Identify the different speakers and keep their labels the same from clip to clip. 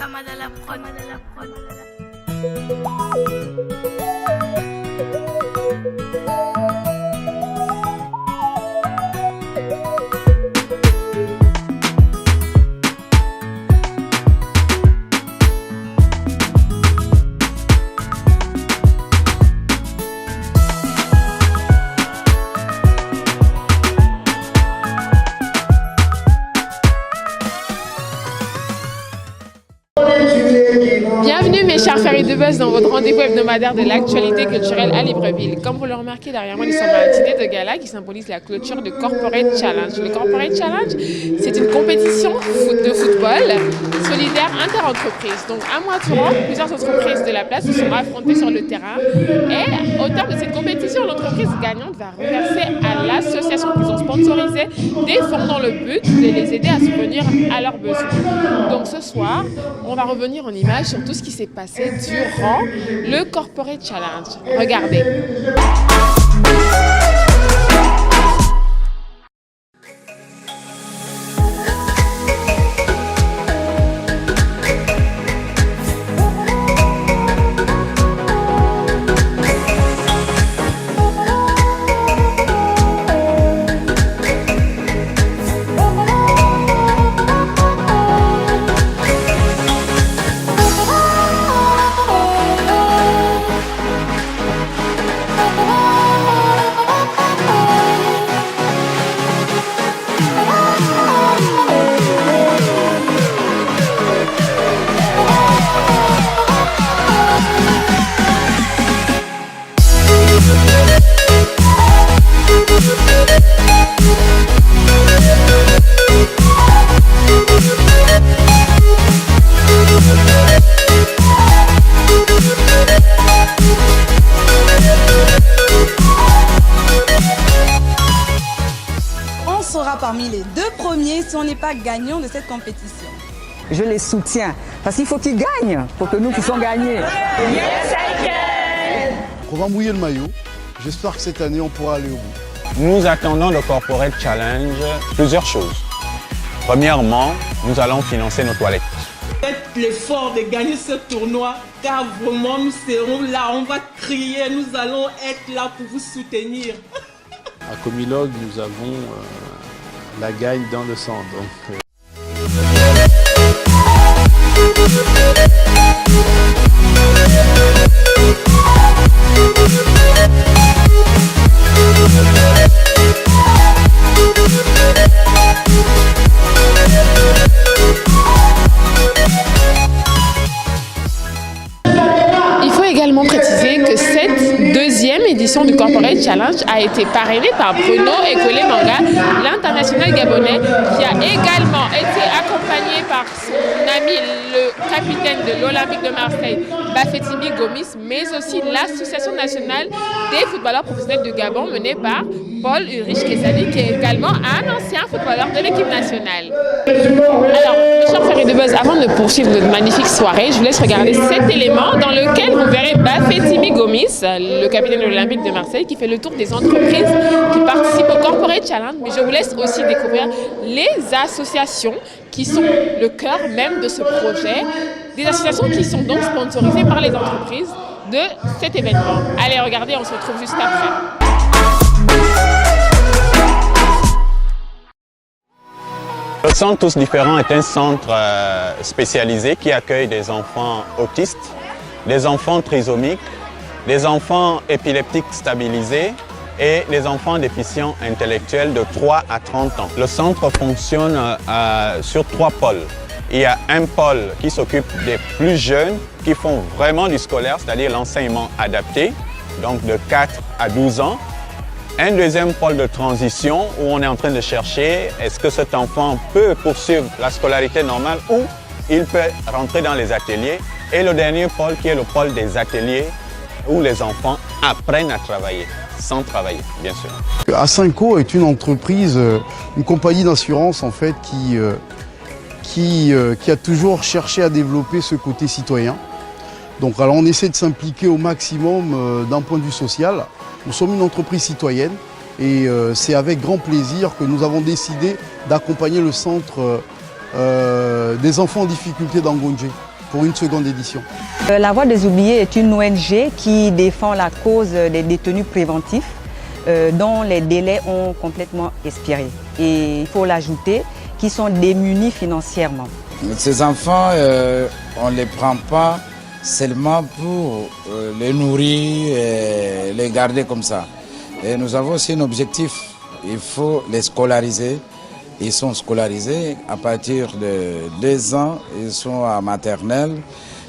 Speaker 1: Kamadala prod.
Speaker 2: Bienvenue mes chers férus de buzz dans votre rendez-vous hebdomadaire de l'actualité culturelle à Libreville. Comme vous le remarquez derrière moi, nous sommes à un dîner de gala qui symbolise la clôture du Corporate Challenge. Le Corporate Challenge, c'est une compétition de football solidaire inter-entreprise. Donc à Mois-Touran, plusieurs entreprises de la place se sont affrontées sur le terrain et au terme de cette compétition, l'entreprise gagnante va reverser à l'association qu'ils ont sponsorisée des fonds dans le but de les aider à subvenir à leurs besoins. Donc ce soir, on va revenir en images sur tout ce qui s'est passé durant le Corporate Challenge. Regardez.
Speaker 3: Parmi les deux premiers si on n'est pas gagnant de cette compétition.
Speaker 4: Je les soutiens parce qu'il faut qu'ils gagnent pour que nous puissions gagner. Yes, I can.
Speaker 5: On va mouiller le maillot. J'espère que cette année on pourra aller au bout.
Speaker 6: Nous attendons le Corporate Challenge plusieurs choses. Premièrement, nous allons financer nos toilettes.
Speaker 7: Faites l'effort de gagner ce tournoi car vraiment nous serons là, on va crier, nous allons être là pour vous soutenir.
Speaker 8: À Comilog, nous avons la gagne dans le sang. Donc,
Speaker 2: Il faut également préciser que cette deuxième édition du Corporate Challenge a été parrainée par Bruno Ekole Manga, l'international gabonais, qui a également été accompagné par son ami, le capitaine de l'Olympique de Marseille, Bafétimi Gomis, mais aussi l'Association nationale des footballeurs professionnels du Gabon, menée par Paul Ulrich Kesani, qui est également un ancien footballeur de l'équipe nationale. Alors, mes chers férus de buzz, avant de poursuivre notre magnifique soirée, je vous laisse regarder cet élément dans lequel vous verrez Bafétimi Gomis, le capitaine de l'Olympique de Marseille, qui fait le tour des entreprises qui participent au Corporate Challenge. Mais je vous laisse aussi découvrir les associations qui sont le cœur même de ce projet, des associations qui sont donc sponsorisées par les entreprises de cet événement. Allez, regardez, on se retrouve juste après.
Speaker 6: Le centre Tous Différents est un centre spécialisé qui accueille des enfants autistes, des enfants trisomiques, des enfants épileptiques stabilisés et les enfants déficients intellectuels de 3 à 30 ans. Le centre fonctionne sur 3 pôles. Il y a un pôle qui s'occupe des plus jeunes qui font vraiment du scolaire, c'est-à-dire l'enseignement adapté, donc de 4 à 12 ans. Un deuxième pôle de transition où on est en train de chercher est-ce que cet enfant peut poursuivre la scolarité normale ou il peut rentrer dans les ateliers. Et le dernier pôle qui est le pôle des ateliers où les enfants apprennent à travailler, sans travailler, bien sûr.
Speaker 5: Asinco est une entreprise, une compagnie d'assurance en fait qui a toujours cherché à développer ce côté citoyen. Donc alors on essaie de s'impliquer au maximum d'un point de vue social. Nous sommes une entreprise citoyenne et c'est avec grand plaisir que nous avons décidé d'accompagner le centre des enfants en difficulté d'Angonje. pour une seconde édition.
Speaker 4: La Voix des oubliés est une ONG qui défend la cause des détenus préventifs dont les délais ont complètement expiré. Et il faut l'ajouter, qui sont démunis financièrement.
Speaker 1: Ces enfants, on ne les prend pas seulement pour les nourrir et les garder comme ça. Et nous avons aussi un objectif, il faut les scolariser. Ils sont scolarisés à partir de 2 ans, ils sont à maternelle,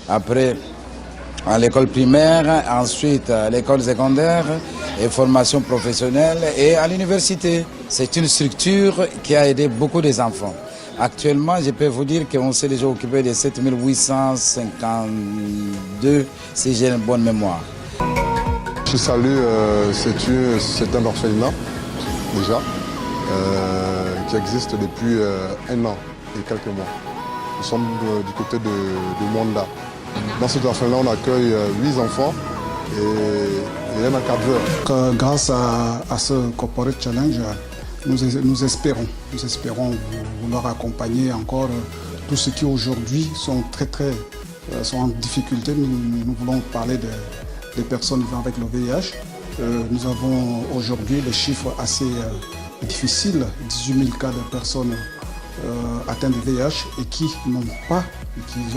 Speaker 1: après à l'école primaire, ensuite à l'école secondaire et formation professionnelle et à l'université. C'est une structure qui a aidé beaucoup des enfants. Actuellement, je peux vous dire qu'on s'est déjà occupé de 7852, si j'ai une bonne mémoire.
Speaker 9: Je salue, c'est un orphelinat déjà, qui existe depuis 1 an et quelques mois. Nous sommes du côté de Mwanda. Dans cet orphelinat, on accueille 8 enfants et un encadreur.
Speaker 10: Grâce à ce Corporate Challenge, nous espérons vouloir accompagner encore tous ceux qui aujourd'hui sont sont en difficulté. Nous voulons parler des personnes vivant avec le VIH. Nous avons aujourd'hui des chiffres assez difficiles, 18 000 cas de personnes atteintes de VIH et qui n'ont pas, ils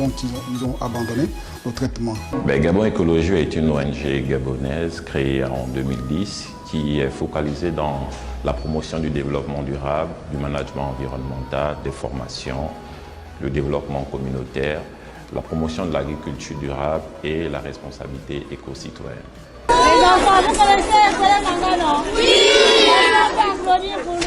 Speaker 10: ont abandonné le traitement.
Speaker 11: Gabon Écologie est une ONG gabonaise créée en 2010 qui est focalisée dans la promotion du développement durable, du management environnemental, des formations, le développement communautaire, la promotion de l'agriculture durable et la responsabilité éco-citoyenne.
Speaker 12: Les enfants, vous connaissez Excellent Manga, non? Oui! On va applaudir pour lui.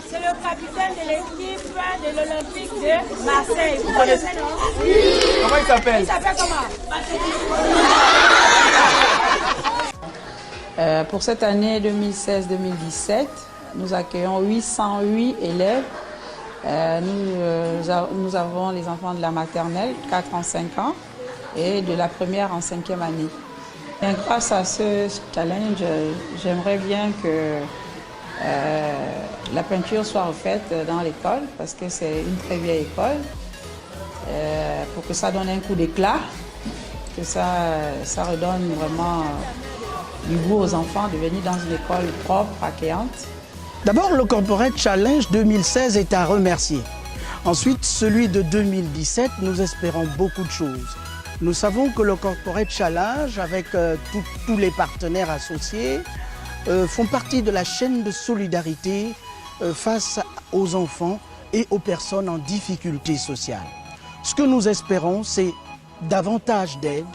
Speaker 12: C'est le capitaine de l'équipe de l'Olympique de Marseille. Vous connaissez, non? Oui.
Speaker 13: Comment il s'appelle?
Speaker 12: Il s'appelle comment?
Speaker 14: Pour cette année 2016-2017, nous accueillons 808 élèves. Nous avons les enfants de la maternelle, 4 ans, 5 ans, et de la première en 5e année. Et grâce à ce challenge, j'aimerais bien que la peinture soit refaite dans l'école, parce que c'est une très vieille école, pour que ça donne un coup d'éclat, que ça redonne vraiment du goût aux enfants de venir dans une école propre, accueillante.
Speaker 15: D'abord, le Corporate Challenge 2016 est à remercier. Ensuite, celui de 2017, nous espérons beaucoup de choses. Nous savons que le Corporate Challenge, avec tous les partenaires associés, font partie de la chaîne de solidarité face aux enfants et aux personnes en difficulté sociale. Ce que nous espérons, c'est davantage d'aide,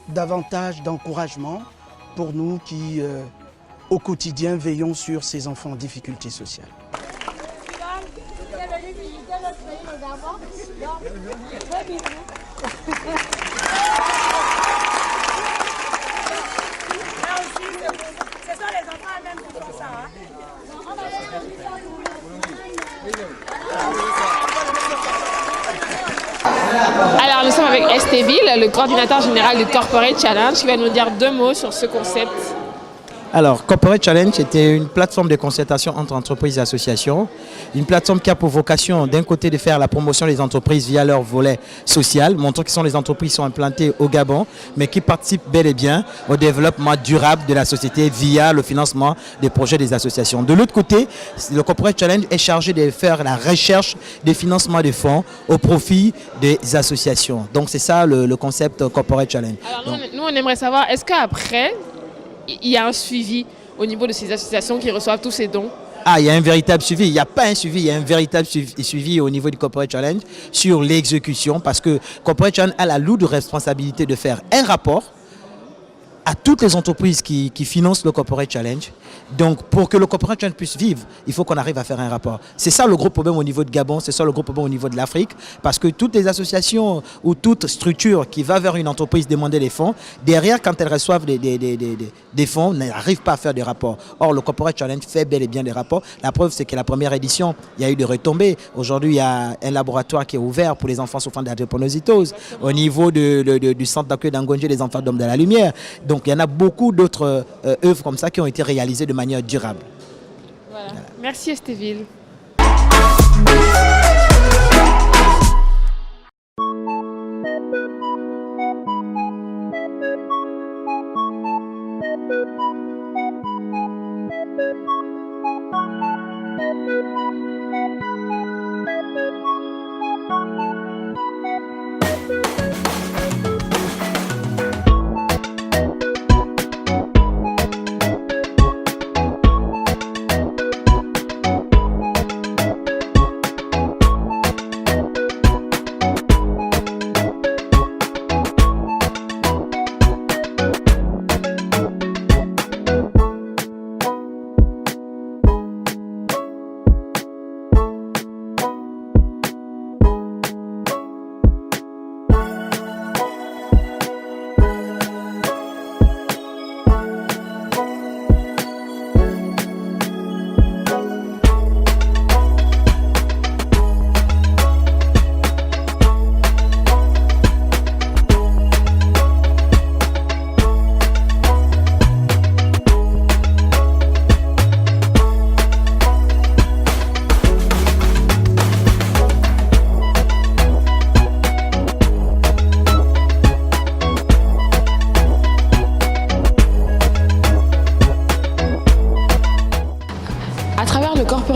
Speaker 15: davantage d'encouragement pour nous qui, au quotidien, veillons sur ces enfants en difficulté sociale.
Speaker 2: Alors, nous sommes avec Esteville, le coordinateur général du Corporate Challenge, qui va nous dire 2 mots sur ce concept.
Speaker 16: Alors, Corporate Challenge était une plateforme de concertation entre entreprises et associations. Une plateforme qui a pour vocation, d'un côté, de faire la promotion des entreprises via leur volet social, montrant que les entreprises qui sont implantées au Gabon, mais qui participent bel et bien au développement durable de la société via le financement des projets des associations. De l'autre côté, le Corporate Challenge est chargé de faire la recherche des financements de fonds au profit des associations. Donc, c'est ça le concept Corporate Challenge.
Speaker 2: Alors, nous, on aimerait savoir, est-ce qu'après, il y a un suivi au niveau de ces associations qui reçoivent tous ces dons?
Speaker 16: Ah, il y a un véritable suivi. Il n'y a pas un suivi, il y a un véritable suivi au niveau du Corporate Challenge sur l'exécution, parce que Corporate Challenge a la lourde responsabilité de faire un rapport à toutes les entreprises qui financent le Corporate Challenge. Donc, pour que le Corporate Challenge puisse vivre, il faut qu'on arrive à faire un rapport. C'est ça le gros problème au niveau de Gabon, c'est ça le gros problème au niveau de l'Afrique, parce que toutes les associations ou toute structure qui va vers une entreprise demander des fonds, derrière, quand elles reçoivent des fonds, n'arrivent pas à faire des rapports. Or, le Corporate Challenge fait bel et bien des rapports. La preuve, c'est que la première édition, il y a eu des retombées. Aujourd'hui, il y a un laboratoire qui est ouvert pour les enfants souffrant d'adrépanocytose au niveau du centre d'accueil d'Angonje, les enfants d'Hommes de la Lumière. Donc, il y en a beaucoup d'autres œuvres comme ça qui ont été réalisées de manière durable.
Speaker 2: Voilà. Merci Estéville.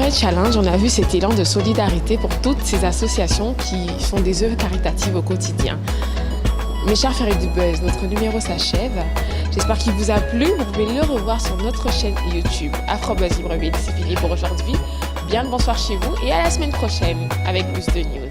Speaker 2: Challenge, on a vu cet élan de solidarité pour toutes ces associations qui font des œuvres caritatives au quotidien. Mes chers férus du buzz, notre numéro s'achève. J'espère qu'il vous a plu. Vous pouvez le revoir sur notre chaîne YouTube AfroBuzz Libreville. C'est fini pour aujourd'hui. Bien le bonsoir chez vous et à la semaine prochaine avec plus de news.